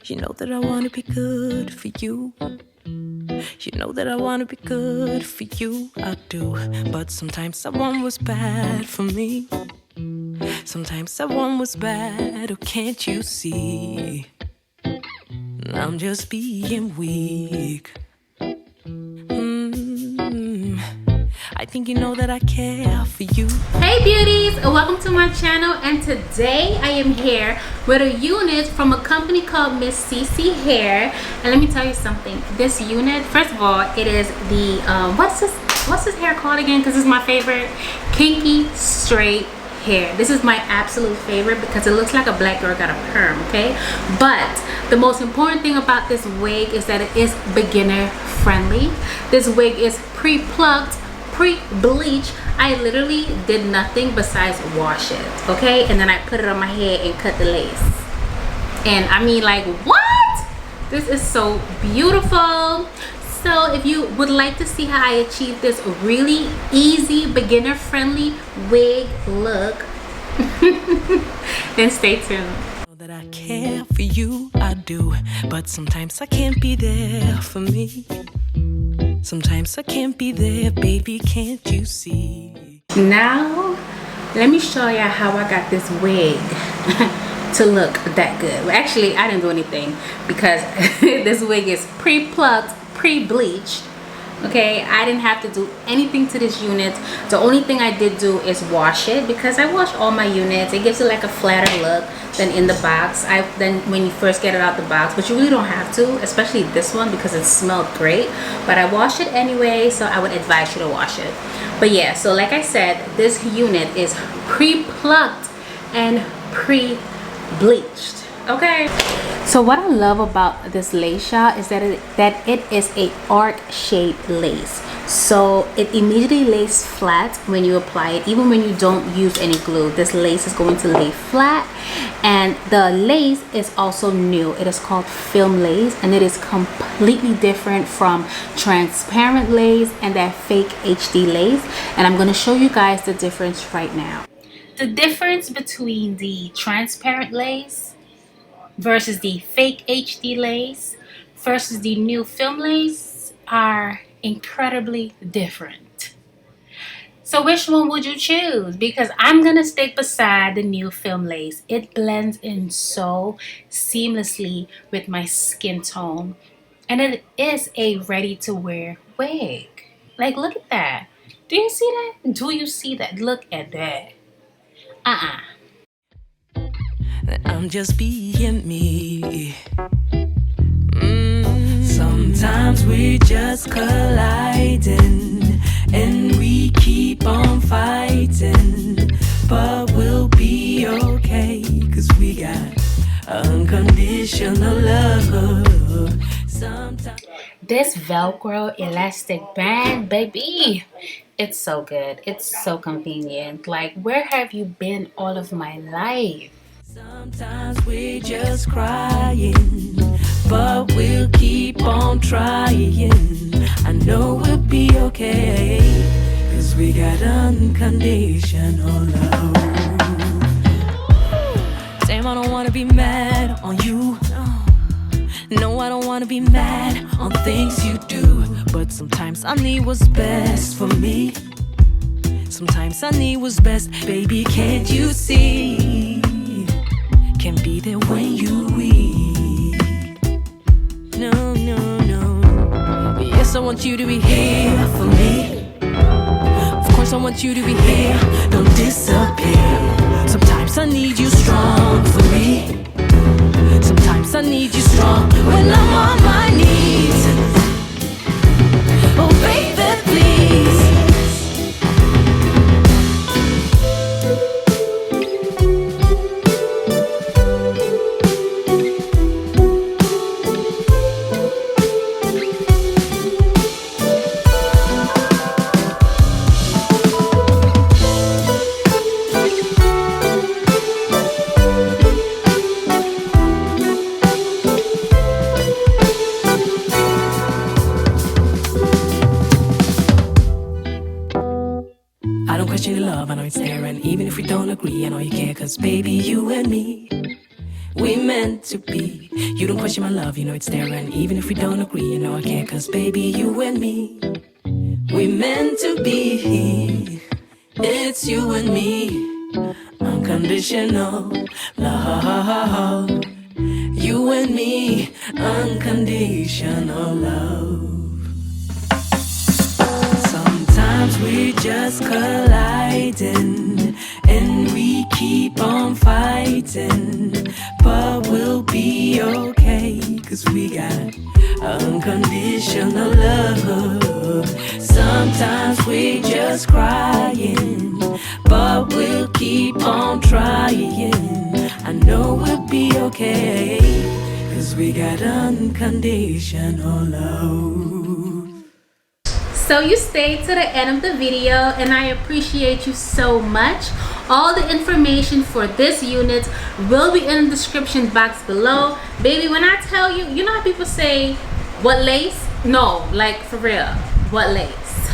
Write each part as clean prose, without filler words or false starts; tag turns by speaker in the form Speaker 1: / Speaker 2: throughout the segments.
Speaker 1: You know that I wanna be good for you. You know that I wanna be good for you, I do. But sometimes someone was bad for me. Sometimes someone was bad, oh can't you see? I'm just being weak. I think you know that I care for you.
Speaker 2: Hey beauties, welcome to my channel, and today I am here with a unit from a company called MsCici Hair. And let me tell you something, this unit, first of all, it is the what's this hair called again, because it's my favorite, kinky straight hair. This is my absolute favorite because it looks like a black girl got a perm, okay? But the most important thing about this wig is that it is beginner friendly. This wig is pre-plucked, pre-bleach. I literally did nothing besides wash it, okay? And then I put it on my head and cut the lace. And I mean, like, what? This is so beautiful. So if you would like to see how I achieve this really easy beginner friendly wig look, then stay tuned.
Speaker 1: That I care for you, I do. But sometimes I can't be there for me. Sometimes I can't be there, baby, can't you see?
Speaker 2: Now, let me show you how I got this wig to look that good. Well, actually, I didn't do anything because this wig is pre-plucked, pre-bleached. Okay, I didn't have to do anything to this unit. The only thing I did do is wash it, because I wash all my units. It gives it like a flatter look than in the box. Then when you first get it out the box, but you really don't have to, especially this one because it smelled great. But I washed it anyway, so I would advise you to wash it. But yeah, so like I said, this unit is pre-plucked and pre-bleached. Okay, so what I love about this lace, y'all, is that it is a arc shaped lace, so it immediately lays flat when you apply it. Even when you don't use any glue, this lace is going to lay flat. And the lace is also new. It is called film lace, and it is completely different from transparent lace and that fake HD lace. And I'm going to show you guys the difference right now. The difference between the transparent lace versus the fake HD lace versus the new film lace are incredibly different. So which one would you choose? Because I'm gonna stick beside the new film lace. It blends in so seamlessly with my skin tone, and it is a ready to wear wig. Like, look at that. Do you see that? Do you see that? Look at that.
Speaker 1: I'm just being me. Sometimes we're just colliding, and we keep on fighting, but we'll be okay, 'cause we got unconditional love. Sometimes
Speaker 2: this Velcro elastic band, baby, it's so good. It's so convenient. Like, where have you been all of my life?
Speaker 1: sometimes we're just crying, but we'll keep on trying. I know we'll be okay, 'cause we got unconditional love. Damn, I don't wanna be mad on you. No, I don't wanna be mad on things you do. But sometimes I need what's best for me. Sometimes I need what's best, baby, can't you see? Can be there when you weak. No, no, no. Yes, I want you to be here for me. Of course I want you to be here, don't disappear. Sometimes I need you strong for me. Sometimes I need you strong when I'm on my knees. Oh baby, please. I know it's there, and even if we don't agree, I know you care, 'cause baby, you and me, We meant to be. You don't question my love, you know it's there. And even if we don't agree, you know I can't. Cause baby, you and me, we meant to be. It's you and me, unconditional love. You and me, unconditional love. Sometimes we just colliding, and we keep on fighting, but we'll be okay, cause we got unconditional love. Sometimes we just crying, but we'll keep on trying. I know we'll be okay, cause we got unconditional love.
Speaker 2: So you stayed to the end of the video, and I appreciate you so much. All the information for this unit will be in the description box below. Baby, when I tell you, you know how people say, what lace? No, like for real, what lace?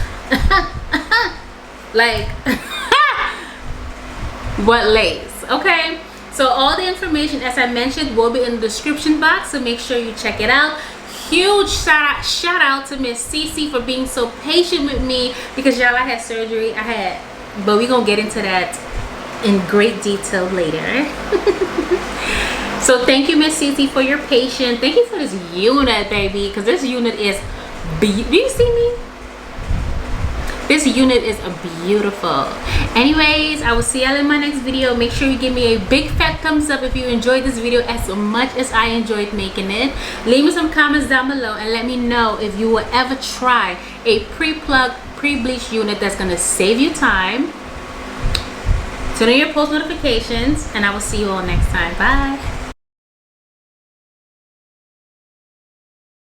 Speaker 2: Like, what lace, okay? So all the information, as I mentioned, will be in the description box, so make sure you check it out. Huge shout out to MsCici for being so patient with me, because y'all, I had surgery. But we're gonna get into that in great detail later. So thank you, MsCici, for your patience. Thank you for this unit, baby, because this unit is do you see me? This unit is beautiful. Anyways, I will see y'all in my next video. Make sure you give me a big fat thumbs up if you enjoyed this video as much as I enjoyed making it. Leave me some comments down below and let me know if you will ever try a pre-plug, pre-bleach unit that's gonna save you time. Turn on your post notifications, and I will see you all next time. Bye.